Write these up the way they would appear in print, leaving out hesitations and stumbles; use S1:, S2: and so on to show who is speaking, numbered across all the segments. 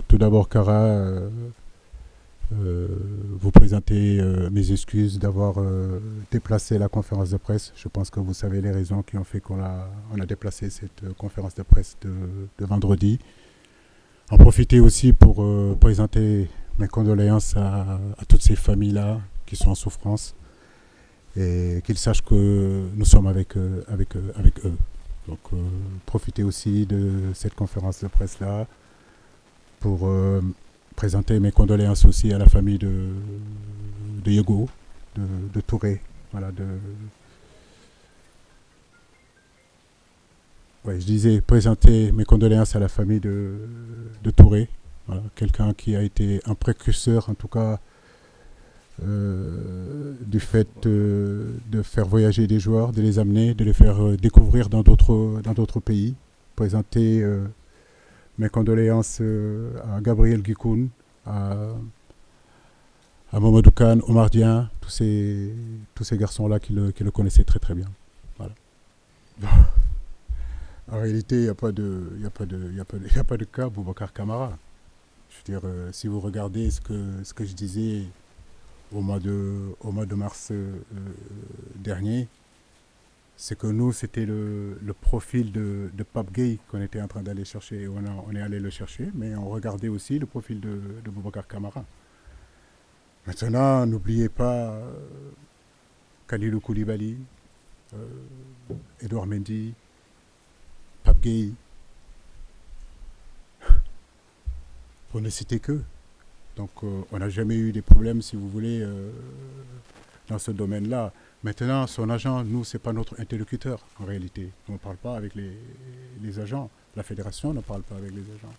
S1: tout d'abord, Cara, vous présenter mes excuses d'avoir déplacé la conférence de presse. Je pense que vous savez les raisons qui ont fait qu'on a déplacé cette conférence de presse de vendredi. En profiter aussi pour présenter mes condoléances à toutes ces familles-là qui sont en souffrance et qu'ils sachent que nous sommes avec eux. Donc, profitez aussi de cette conférence de presse-là pour présenter mes condoléances aussi à la famille de Yego, de Touré. Voilà, ouais, je disais présenter mes condoléances à la famille de Touré. Voilà, quelqu'un qui a été un précurseur, en tout cas, du fait de faire voyager des joueurs, de les amener, de les faire découvrir dans d'autres pays. Présenter mes condoléances à Gabriel Guikoun, à Mamadou Kane, Omar Dieng, tous ces garçons-là qui le connaissaient très très bien. Voilà. En réalité, il n'y a pas de, il y a pas de, il y a pas de, il y a pas de cas Boubacar Camara. Je veux dire, si vous regardez ce que je disais au mois de mars dernier, c'est que nous, c'était le profil de Pape Gueye qu'on était en train d'aller chercher. On est allé le chercher, mais on regardait aussi le profil de Boubacar Camara. Maintenant, n'oubliez pas Khalilou Koulibaly, Edouard Mendy, Pape Gueye, pour ne citer que. Donc, on n'a jamais eu des problèmes, si vous voulez, dans ce domaine-là. Maintenant, son agent, nous, ce n'est pas notre interlocuteur, en réalité. On ne parle pas avec les agents. La fédération ne parle pas avec les agents.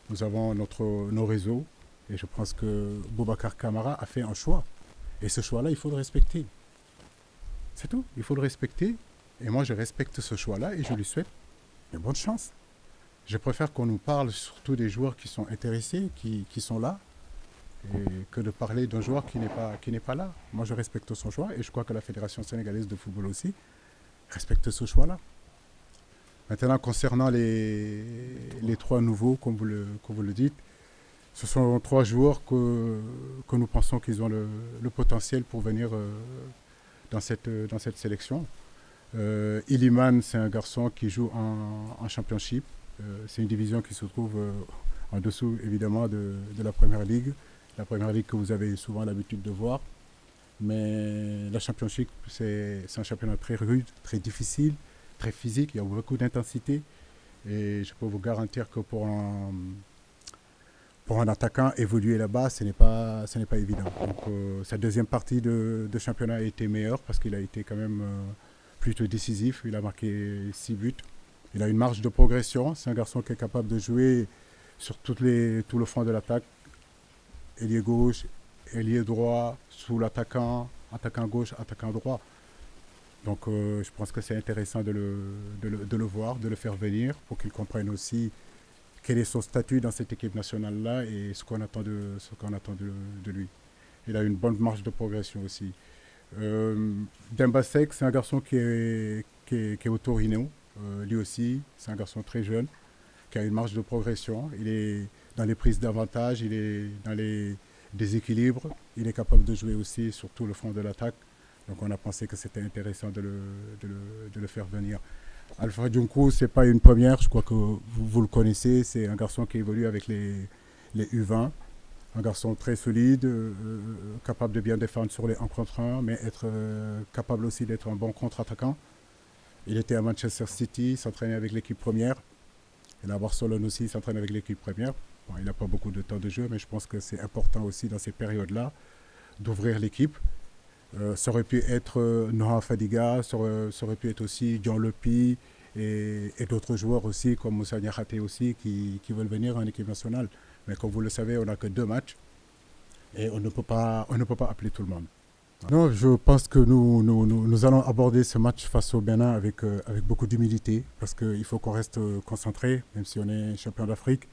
S1: Nous avons nos réseaux, et je pense que Boubacar Camara a fait un choix. Et ce choix-là, il faut le respecter. C'est tout. Il faut le respecter. Et moi, je respecte ce choix-là et je lui souhaite une bonne chance. Je préfère qu'on nous parle surtout des joueurs qui sont intéressés, qui sont là, et que de parler d'un joueur qui n'est pas là. Moi, je respecte son choix et je crois que la Fédération sénégalaise de football aussi respecte ce choix-là. Maintenant, concernant les trois nouveaux, comme vous le dites, ce sont trois joueurs que nous pensons qu'ils ont le potentiel pour venir dans cette sélection. Iliman, c'est un garçon qui joue en championship. C'est une division qui se trouve en dessous, évidemment, de la Première Ligue. La Première Ligue que vous avez souvent l'habitude de voir. Mais la championship, c'est un championnat très rude, très difficile, très physique. Il y a beaucoup d'intensité. Et je peux vous garantir que pour un attaquant, évoluer là-bas, ce n'est pas évident. Donc, sa deuxième partie de championnat a été meilleure parce qu'il a été quand même plutôt décisif. Il a marqué 6 buts. Il a une marge de progression. C'est un garçon qui est capable de jouer sur tout le front de l'attaque. Ailier gauche, ailier droit, sous l'attaquant, attaquant gauche, attaquant droit. Donc je pense que c'est intéressant de le voir, de le faire venir pour qu'il comprenne aussi quel est son statut dans cette équipe nationale-là et ce qu'on attend de lui. Il a une bonne marge de progression aussi. Demba Seck, c'est un garçon qui est au Torino. Lui aussi, c'est un garçon très jeune qui a une marge de progression. Il est dans les prises d'avantage, il est dans les déséquilibres. Il est capable de jouer aussi sur tout le front de l'attaque. Donc on a pensé que c'était intéressant de le faire venir. Alpha Djunkou, ce n'est pas une première, je crois que vous le connaissez. C'est un garçon qui évolue avec les U20. Un garçon très solide, capable de bien défendre sur les 1 contre 1, mais être capable aussi d'être un bon contre-attaquant. Il était à Manchester City, il s'entraînait avec l'équipe première. Il est à Barcelone aussi, il s'entraîne avec l'équipe première. Bon, il n'a pas beaucoup de temps de jeu, mais je pense que c'est important aussi dans ces périodes-là d'ouvrir l'équipe. Ça aurait pu être Noah Fadiga, ça aurait pu être aussi John Lepi et d'autres joueurs aussi, comme Moussa Niakhaté aussi, qui veulent venir en équipe nationale. Mais comme vous le savez, on n'a que 2 matchs et on ne peut pas appeler tout le monde. Non, je pense que nous allons aborder ce match face au Bénin avec beaucoup d'humilité parce qu'il faut qu'on reste concentré, même si on est champion d'Afrique.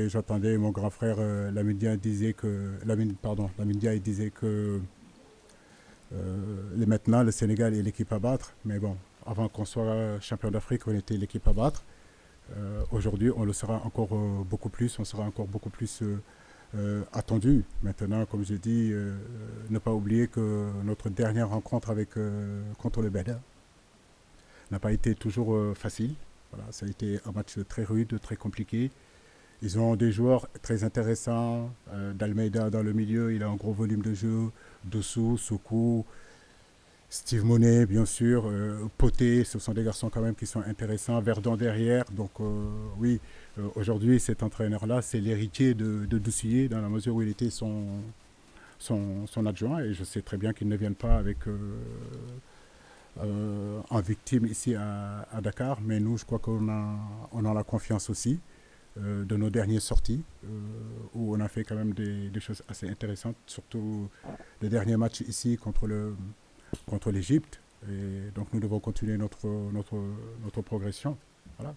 S1: J'entendais mon grand frère Lamine Dia disait que maintenant le Sénégal est l'équipe à battre. Mais bon, avant qu'on soit champion d'Afrique, on était l'équipe à battre. Aujourd'hui, on le sera encore beaucoup plus, on sera encore beaucoup plus attendu. Maintenant, comme je dis, ne pas oublier que notre dernière rencontre contre le Bénin n'a pas été toujours facile. Voilà, ça a été un match très rude, très compliqué. Ils ont des joueurs très intéressants. D'Almeida dans le milieu, il a un gros volume de jeu. Dossou, Soukou, Steve Monet, bien sûr. Poté, ce sont des garçons quand même qui sont intéressants. Verdon derrière. Donc oui, aujourd'hui, cet entraîneur-là, c'est l'héritier de Doucier dans la mesure où il était son adjoint. Et je sais très bien qu'il ne vienne pas avec en victime ici à Dakar. Mais nous, je crois on a la confiance aussi de nos dernières sorties, où on a fait quand même des choses assez intéressantes, surtout le dernier match ici contre l'Égypte. Et donc nous devons continuer notre progression. Voilà.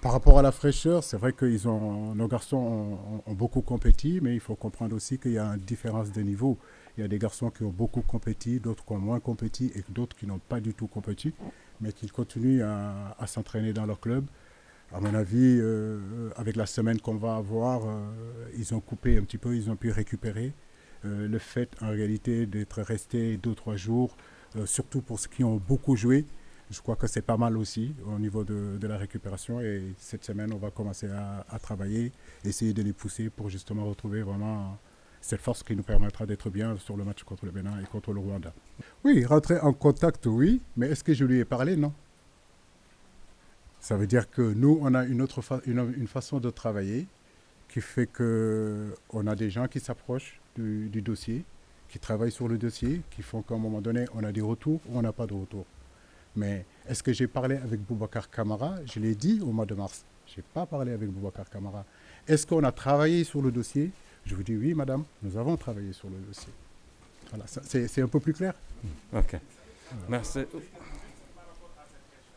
S1: Par rapport à la fraîcheur, c'est vrai que nos garçons ont beaucoup compétit, mais il faut comprendre aussi qu'il y a une différence de niveau. Il y a des garçons qui ont beaucoup compétit, d'autres qui ont moins compétit et d'autres qui n'ont pas du tout compétit, mais qui continuent à s'entraîner dans leur club. À mon avis, avec la semaine qu'on va avoir, ils ont coupé un petit peu, ils ont pu récupérer. Le fait, en réalité, d'être resté 2-3 jours, surtout pour ceux qui ont beaucoup joué, je crois que c'est pas mal aussi au niveau de la récupération. Et cette semaine, on va commencer à travailler, essayer de les pousser pour justement retrouver vraiment cette force qui nous permettra d'être bien sur le match contre le Bénin et contre le Rwanda. Oui, rentrer en contact, oui, mais est-ce que je lui ai parlé? Non. Ça veut dire que nous, on a une façon de travailler qui fait qu'on a des gens qui s'approchent du dossier, qui travaillent sur le dossier, qui font qu'à un moment donné, on a des retours ou on n'a pas de retour. Mais est-ce que j'ai parlé avec Boubacar Kamara? Je l'ai dit au mois de mars. Je n'ai pas parlé avec Boubacar Kamara. Est-ce qu'on a travaillé sur le dossier? Je vous dis oui, madame, nous avons travaillé sur le dossier. Voilà, c'est un peu plus clair.
S2: Ok. Merci.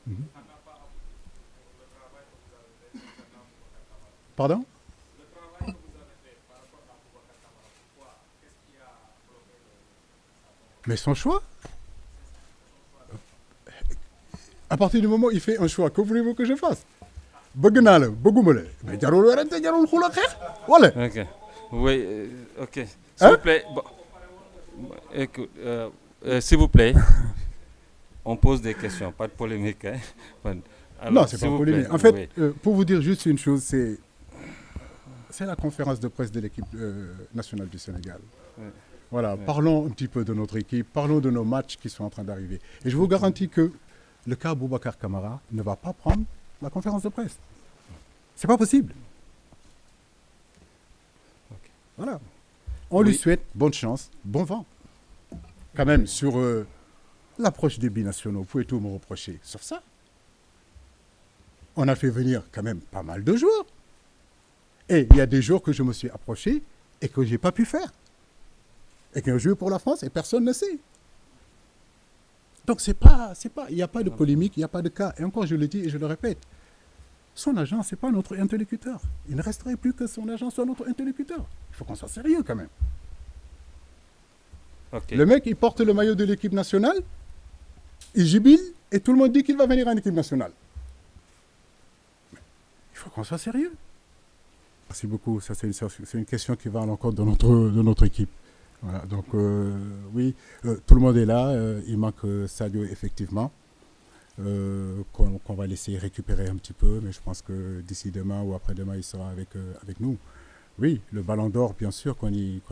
S1: Mm-hmm. Pardon? Mais son choix? À partir du moment où il fait un choix, que voulez-vous que je fasse? bëgg naa la bëgguma la mais jarul werante jarul xula xeex wala.
S2: Ok. Oui, ok. S'il
S1: Hein?
S2: vous plaît, écoute, s'il vous plaît, on pose des questions, pas de polémique. Hein. Alors,
S1: Non, c'est
S2: s'il
S1: pas
S2: vous
S1: polémique.
S2: plaît,
S1: En fait,
S2: oui.
S1: pour vous dire juste une chose, c'est la conférence de presse de l'équipe nationale du Sénégal.
S2: Oui.
S1: Voilà,
S2: Oui.
S1: parlons un petit peu de notre équipe, parlons de nos matchs qui sont en train d'arriver. Et je vous garantis que le cas Boubacar Kamara ne va pas prendre la conférence de presse. C'est pas possible.
S2: Ok.
S1: Voilà. On lui
S2: Oui.
S1: souhaite bonne chance, bon vent. Quand même, sur l'approche des binationaux, vous pouvez tout me reprocher. Sur ça, on a fait venir quand même pas mal de joueurs. Et il y a des jours que je me suis approché et que je n'ai pas pu faire. Et qui ont joué pour la France et personne ne sait. Donc il n'y a pas de polémique, il n'y a pas de cas. Et encore, je le dis et je le répète, son agent, ce n'est pas notre interlocuteur. Il ne resterait plus que son agent soit notre interlocuteur. Il faut qu'on soit sérieux quand même.
S2: Ok.
S1: Le mec, il porte le maillot de l'équipe nationale, il jubile et tout le monde dit qu'il va venir en équipe nationale. Il faut qu'on soit sérieux. Merci beaucoup. Ça, c'est une question qui va à l'encontre de notre équipe. Voilà, donc oui, tout le monde est là. Il manque Sadio, effectivement, qu'on va laisser récupérer un petit peu. Mais je pense que d'ici demain ou après-demain, il sera avec nous. Oui, le ballon d'or, bien sûr, qu'on y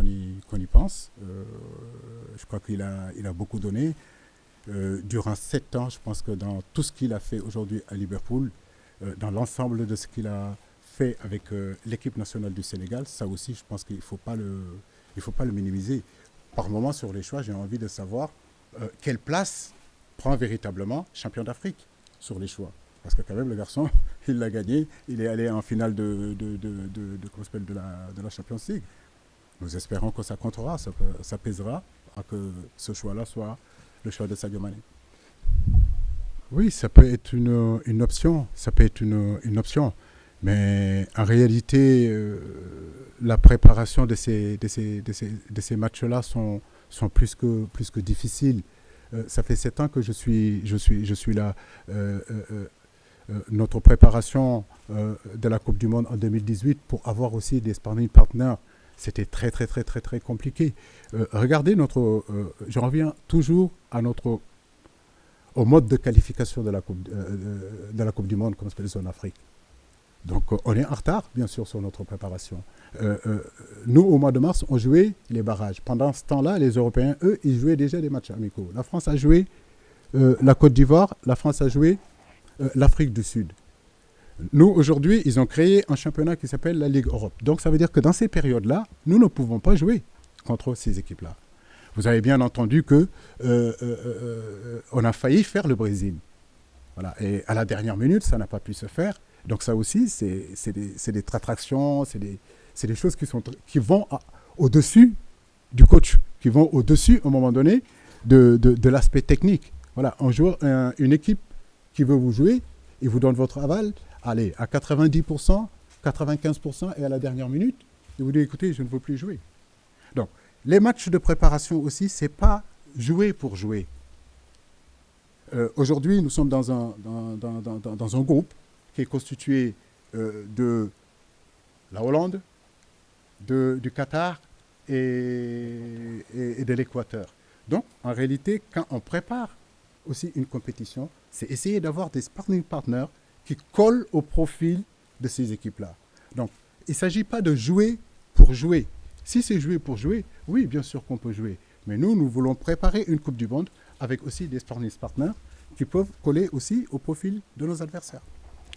S1: pense. Je crois qu'il a beaucoup donné. Durant 7 ans, je pense que dans tout ce qu'il a fait aujourd'hui à Liverpool, dans l'ensemble de ce qu'il a fait avec l'équipe nationale du Sénégal, ça aussi, je pense qu'il ne faut pas le minimiser. Par moment, sur les choix, j'ai envie de savoir quelle place prend véritablement champion d'Afrique sur les choix. Parce que quand même, le garçon, il l'a gagné. Il est allé en finale de la Champions League. Nous espérons que ça comptera, ça pèsera à que ce choix-là soit le choix de Sadio Mané. Oui, ça peut être une option. Ça peut être une option. Mais en réalité, la préparation de ces matchs-là sont plus que difficiles. Ça fait 7 ans que je suis là. notre préparation de la Coupe du Monde en 2018 pour avoir aussi des sparring partners, c'était très très très très très compliqué. Regardez je reviens toujours au mode de qualification de la Coupe du Monde comme c'est en Afrique. Donc on est en retard bien sûr sur notre préparation. Nous au mois de mars on jouait les barrages. Pendant ce temps-là les Européens eux ils jouaient déjà des matchs amicaux. La France a joué la Côte d'Ivoire, la France a joué l'Afrique du Sud. Nous, aujourd'hui, ils ont créé un championnat qui s'appelle la Ligue Europe. Donc, ça veut dire que dans ces périodes-là, nous ne pouvons pas jouer contre ces équipes-là. Vous avez bien entendu qu'on a failli faire le Brésil. Voilà. Et à la dernière minute, ça n'a pas pu se faire. Donc, ça aussi, c'est des attractions, c'est des choses qui vont au-dessus du coach, qui vont au-dessus, à un moment donné, de l'aspect technique. Voilà. Une équipe qui veut vous jouer, il vous donne votre aval, allez, à 90%, 95%, et à la dernière minute, il vous dit, écoutez, je ne veux plus jouer. Donc, les matchs de préparation aussi, ce n'est pas jouer pour jouer. Aujourd'hui, nous sommes dans un groupe qui est constitué de la Hollande, du Qatar et de l'Équateur. Donc, en réalité, quand on prépare aussi une compétition, c'est essayer d'avoir des sparring partners qui collent au profil de ces équipes-là. Donc, il ne s'agit pas de jouer pour jouer. Si c'est jouer pour jouer, oui, bien sûr qu'on peut jouer. Mais nous voulons préparer une Coupe du Monde avec aussi des sparring partners qui peuvent coller aussi au profil de nos adversaires.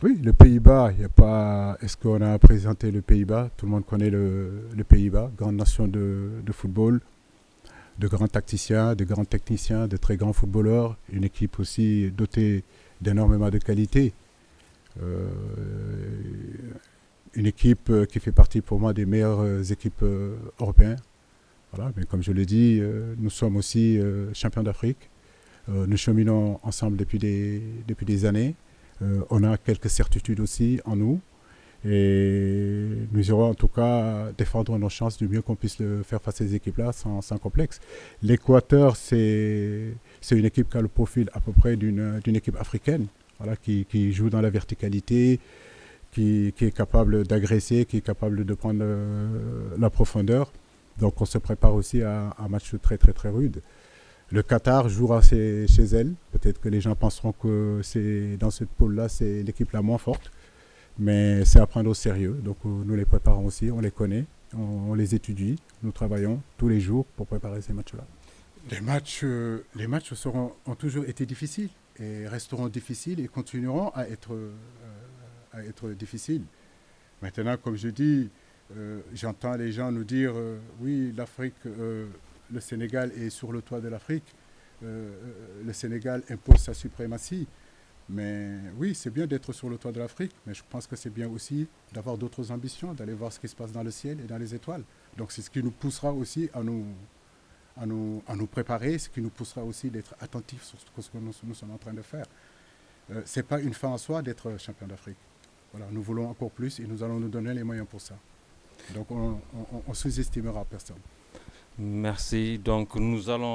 S1: Oui, le Pays-Bas, il n'y a pas... Est-ce qu'on a présenté le Pays-Bas? Tout le monde connaît le Pays-Bas, grande nation de football, de grands tacticiens, de grands techniciens, de très grands footballeurs, une équipe aussi dotée d'énormément de qualité. Une équipe qui fait partie pour moi des meilleures équipes européennes. Voilà, mais comme je l'ai dit, nous sommes aussi champions d'Afrique. Nous cheminons ensemble depuis des années. On a quelques certitudes aussi en nous. Et nous irons en tout cas défendre nos chances du mieux qu'on puisse le faire face à ces équipes-là sans complexe. L'Équateur, c'est une équipe qui a le profil à peu près d'une équipe africaine, voilà, qui joue dans la verticalité, qui est capable d'agresser, qui est capable de prendre la profondeur. Donc on se prépare aussi à un match très très très rude. Le Qatar jouera chez elle. Peut-être que les gens penseront que dans cette poule-là, c'est l'équipe la moins forte. Mais c'est à prendre au sérieux. Donc nous les préparons aussi, on les connaît, on les étudie. Nous travaillons tous les jours pour préparer ces matchs-là. Les matchs ont toujours été difficiles et resteront difficiles et continueront à être difficiles. Maintenant, comme je dis, j'entends les gens nous dire oui, l'Afrique, le Sénégal est sur le toit de l'Afrique. Le Sénégal impose sa suprématie. Mais oui, c'est bien d'être sur le toit de l'Afrique, mais je pense que c'est bien aussi d'avoir d'autres ambitions, d'aller voir ce qui se passe dans le ciel et dans les étoiles. Donc c'est ce qui nous poussera aussi à nous préparer, ce qui nous poussera aussi d'être attentifs sur ce que nous sommes en train de faire. Ce n'est pas une fin en soi d'être champion d'Afrique. Voilà, nous voulons encore plus et nous allons nous donner les moyens pour ça. Donc on sous-estimera personne.
S2: Merci. Donc nous allons